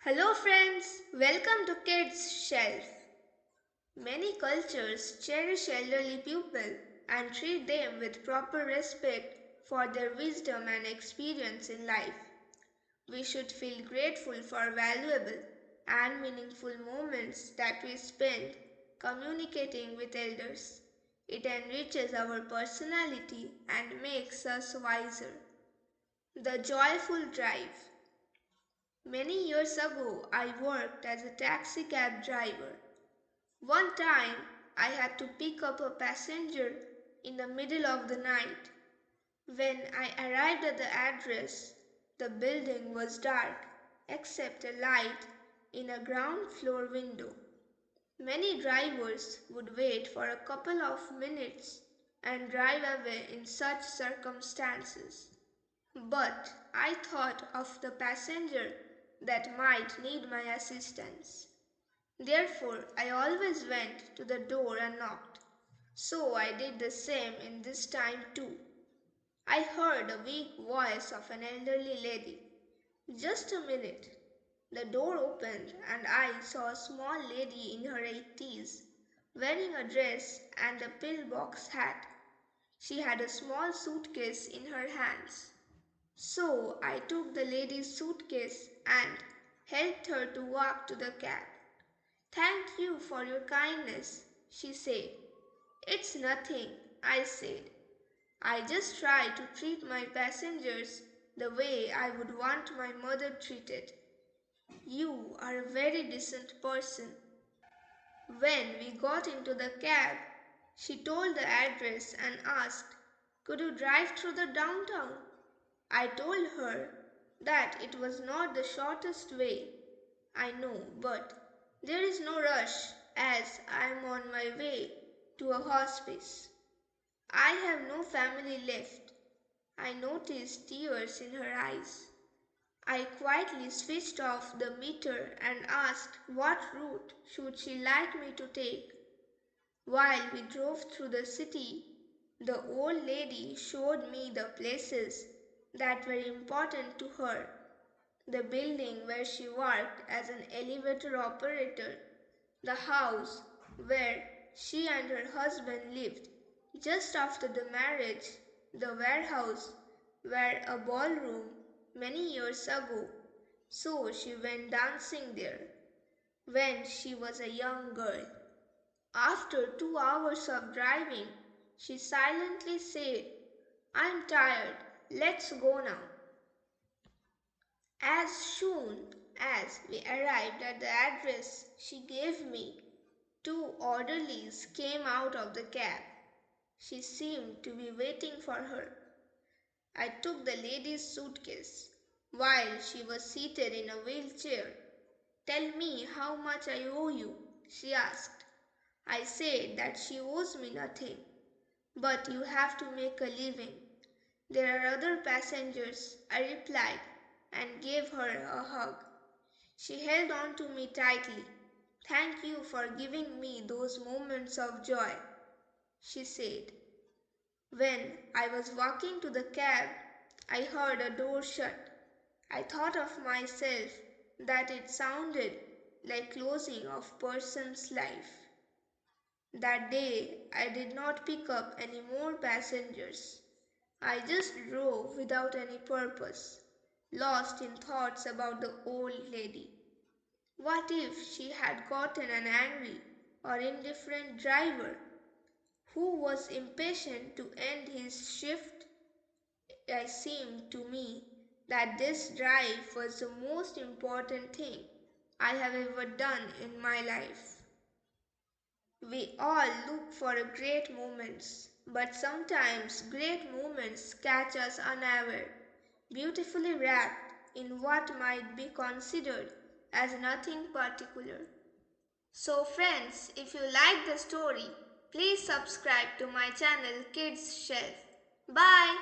Hello friends, welcome to Kids Shelf. Many cultures cherish elderly people and treat them with proper respect for their wisdom and experience in life. We should feel grateful for valuable and meaningful moments that we spend communicating with elders. It enriches our personality and makes us wiser. The Joyful Drive. Many years ago, I worked as a taxi cab driver. One time, I had to pick up a passenger in the middle of the night. When I arrived at the address, the building was dark except a light in a ground floor window. Many drivers would wait for a couple of minutes and drive away in such circumstances. But I thought of the passenger that might need my assistance. Therefore, I always went to the door and knocked. So I did the same in this time too. I heard the weak voice of an elderly lady. Just a minute. The door opened and I saw a small lady in her 80s, wearing a dress and a pillbox hat. She had a small suitcase in her hands. So I took the lady's suitcase and helped her to walk to the cab. Thank you for your kindness, she said. It's nothing, I said. I just try to treat my passengers the way I would want my mother treated. You are a very decent person. When we got into the cab, she told the address and asked, could you drive through the downtown? I told her that it was not the shortest way. I know, but there is no rush as I am on my way to a hospice. I have no family left. I noticed tears in her eyes. I quietly switched off the meter and asked what route should she like me to take. While we drove through the city, the old lady showed me the places that were important to her. The building where she worked as an elevator operator, the house where she and her husband lived just after the marriage, the warehouse where a ballroom many years ago, so she went dancing there when she was a young girl. After 2 hours of driving, she silently said, I'm tired, let's go now. As soon as we arrived at the address she gave me, two orderlies came out of the cab. She seemed to be waiting for her. I took the lady's suitcase while she was seated in a wheelchair. Tell me how much I owe you, she asked. I said that she owes me nothing, but you have to make a living. There are other passengers, I replied, and gave her a hug. She held on to me tightly. Thank you for giving me those moments of joy, she said. When I was walking to the cab, I heard a door shut. I thought of myself that it sounded like closing of person's life. That day I did not pick up any more passengers. I just drove without any purpose, lost in thoughts about the old lady. What if she had gotten an angry or indifferent driver who was impatient to end his shift? It seemed to me that this drive was the most important thing I have ever done in my life. We all look for great moments, but sometimes great moments catch us unaware, beautifully wrapped in what might be considered as nothing particular. So friends, if you like the story, please subscribe to my channel Kids Shelf. Bye!